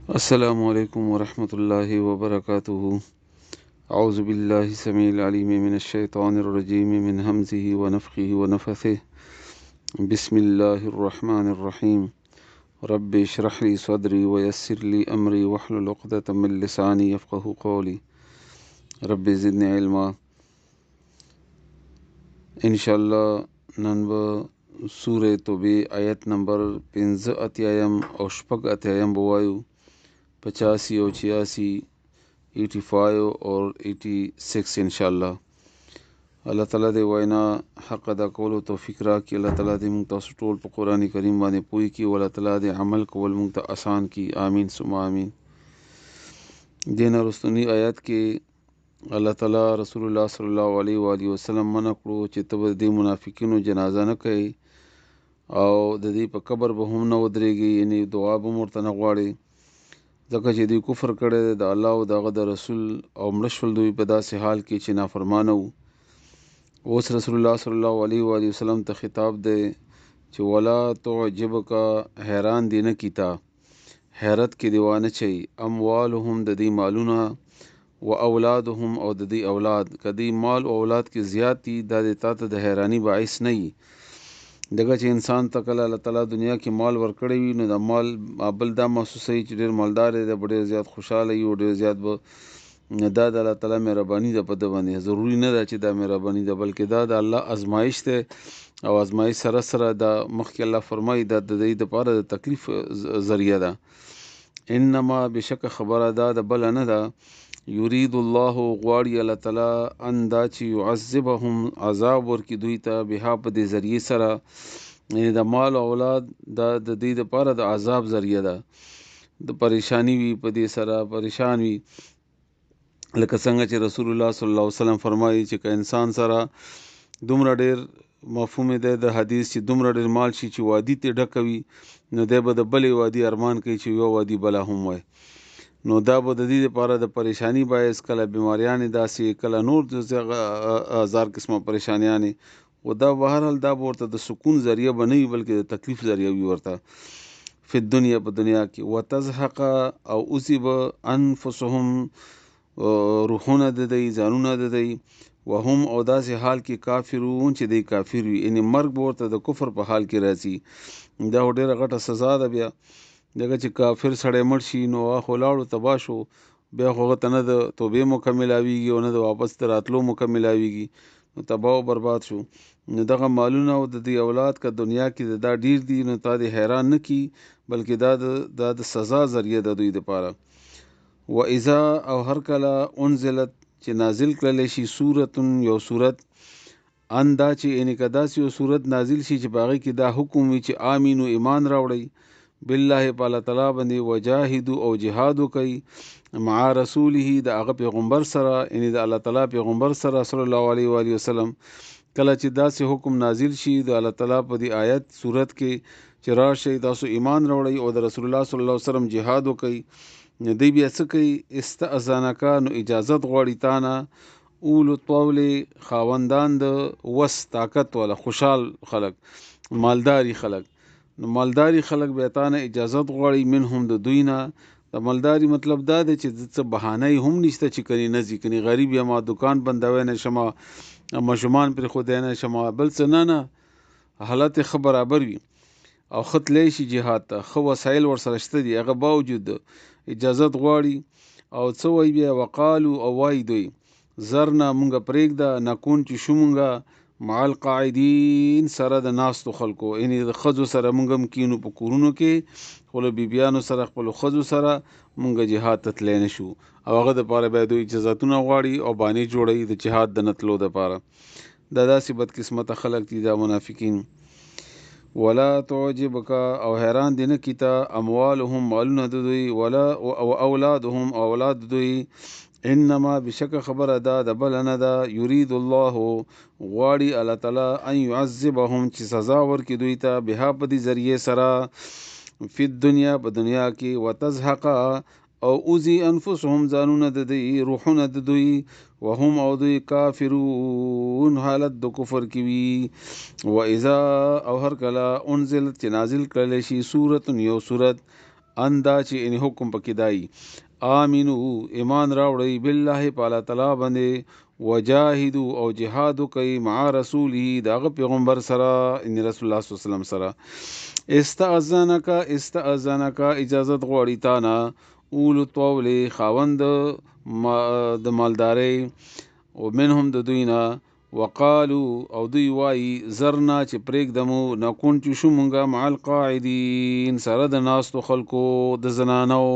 السلام علیکم ورحمۃ اللہ وبرکاتہ اعوذ باللہ السمیع العلیم من الشیطان الرجیم من حمزه ونفخه ونفثه بسم اللہ الرحمن الرحیم رب اشرح لي صدری ویسر لي امری واحلل عقدۃ من لسانی یفقهوا قولی رب زدنی علما. انشاءاللہ نن به سورہ توبه آیت نمبر 15 اتیایم او شپږ اتیایم بوایو 85 اور 86 85 اور 86 انشاءاللہ. اللہ تعالیٰ دې وینا حق ادا کولو توفیق راکړي. الله تعالیٰ دې موږ تاسو ټول په قرآن کریم باندې پوه کړي او الله تعالیٰ دې عمل کول موږ ته آسان کړي. آمین ثم آمین. دې نه وروستني آیات کې الله تعالیٰ رسول الله صلی الله علیه و آله وسلم منع کړو چې ته به د منافقینو جنازه نه کوي او د دې په قبر به هم نه ودرېږي، یعنی دعا به هم ورته نه غواړي، ځکه چې دوی کفر کړی دی د الله او د هغه د رسول او مړه شول دوی په داسې حال کې چې نافرمانه وو. اوس رسول الله صلی الله علیه و آله وسلم ته خطاب دی چې ولا تعجبک، حیران دی نه کیتا، حیرت کې دیوانه چي، اموالهم د دې مالونه و اولادهم او د دې اولاد، کدی مال او اولاد کې زیات دي دا د تا ته د حیرانی باعث نه وي. دغه چې انسان ته کله الله تعالی دنیا کې مال ورکړی وي نو د مال بل دا محسوسوي چې ډېر مالدار دی، ډېر زیات خوشحاله وي او ډېر زیات به دا د الله تعالی مهرباني ده په ده باندې. ضروري نه ده چې دا مهرباني ده، بلکې دا د الله ازمایش ده او ازمایش سره سره دا مخکې الله فرمایي دا د دې دپاره د تکلیف ذریعه ده. انما بشک خبره دا د بله نه ده، یرید الله غواړي الله تعالی ان دا چې يعذبهم عذاب ورکړي دوی ته بها په دې ذریعې سره، یعنې د مال او اولاد دا د دې دپاره د عذاب ذریعه ده، د پریشانی وي په دې سره پریشان وي. لکه څنګه چې رسول الله صلی الله علیه وسلم فرمایي چې که انسان سره دومره ډېر مفهوم دی د حدیث چې دومره ډېر مال شي چې وادي ته ډکوي نو دی به د بلې وادي ارمان کوي چې یو وادي بله هم وای، نو دا به د دې لپاره د پریشانی باعث، کله بیماریانې داسې، کله نور هزار قسمه پریشانیانې، و دا بهرحال دا به ورته د سکون ذریعه به نه وي بلکې د تکلیف ذریعه وي ورته فی الدنیا په دنیا کې. وتزهق او اوسي به انفسهم روحونه د دی ځانونه د دی، وهم او داسې حال کې کافرون چې دی کافر وي، یعنې مرګ به ورته د کفر په حال کې راځي. دا ډېره غټه سزا ده. بیا دغه چې کافر سړی مړ شي نو هغه خو لاړو تباه شو، بیا خو هغه ته نه د توبې موقع میلاویږي او نه د واپس ته راتلو موقع میلاویږي، نو تباه او برباد شو. نو دغه مالونه او د دې اولاد که دنیا کې دا ډیر دي نو تا دې حیران نه کی، بلکې دا د سزا ذریعه د دوی دپاره. و اذا او هر کله انزلت چې نازل کړلی شي سورتون یو سورت، ان دا چې یعنې که داسې یو سورت نازل شي چې په هغې کې دا حکم وي چې آمینو ایمان راوړئ بالله په الله تعالی باندې، وجاهدو او جهاد وکئ مع رسوله د هغه پیغمبر سره، یعنې د الله تعالی پیغمبر سره صلی الله علیه و آله وسلم. کله چې داسې حکم نازل شي د الله تعالی په دې آیت صورت کې چې راشئ تاسو ایمان راوړئ او د رسول الله صلی الله علیه وسلم جهاد وکئ، نو دی بیا څه کوي؟ استأذنکه، نو اجازت غواړي تا نه، اولو طول خاوندان د وس طاقت والا خوشحال خلک، مالداری خلک، نو مالداری خلک بیا تا نه اجازت غواړي منهم د دوی نه. د مالداری مطلب دا دی چې څه بهانه هم نشته چې کني نه ځي، کني غریب یم دکان بندوی نه شمه، ماشومان پرېښودی نه شمه، بل څه نه حالت ښه برابر وي او ښه تلی شي جهاد ته، ښه وسایل ورسره شته دي، هغه باوجود اجازت غواړي. او څه وایي بیا؟ وقالو او وایي دوی زرنا مونږه پرېږده نکون چې شو مونږه مع القاعدین سره د ناستو خلکو، یعنې د ښځو سره مونږ هم کینو په کورونو کې، خپلو بیبیانو سره خپلو ښځو سره مونږ جهاد ته تلی نه شو، او هغه دپاره بیا دوی اجازتونه غواړي او بانې جوړوي د جهاد د نه تلو دپاره. دا داسې بدقسمته خلک دي دا منافقین. ولا تعجبک او حیران دی نه کیتا اموالهم مالونه د دوی، ولا او اولادهم او اولاد دوی، انما بشک خبره دا د بل نه ده، یرید الله غواړي الله تعالی ان يعذبهم چې سزا ورکړي دوی ته بها په دې ذریعې سره فی الدنیا په دنیا کې، وتزهق او اوزي انفسهم ځانونه د دوی روحونه د دوی، وهم او دوی کافرون حالت د کفر کې وي. و اذا او هر کله انزلت چې نازل کړلی شي سورت یو سورت، اندا چې ان حکم پکې دای آمینو ایمان راوړی بالله په الله تعالی باندې وجاهدو او جهاد کوي مع رسوله دغه پیغمبر سره ان رسول الله صلی الله علیه وسلم سره استاذنک اجازت غواړي تا نه اول طول خاوند د مالداري او منهم د دوینا وقالو او دوی وای زرنا چې پرېګ دمو نکون چې شو مونږه مع القاعدین سره د ناستو خلکو د زنانو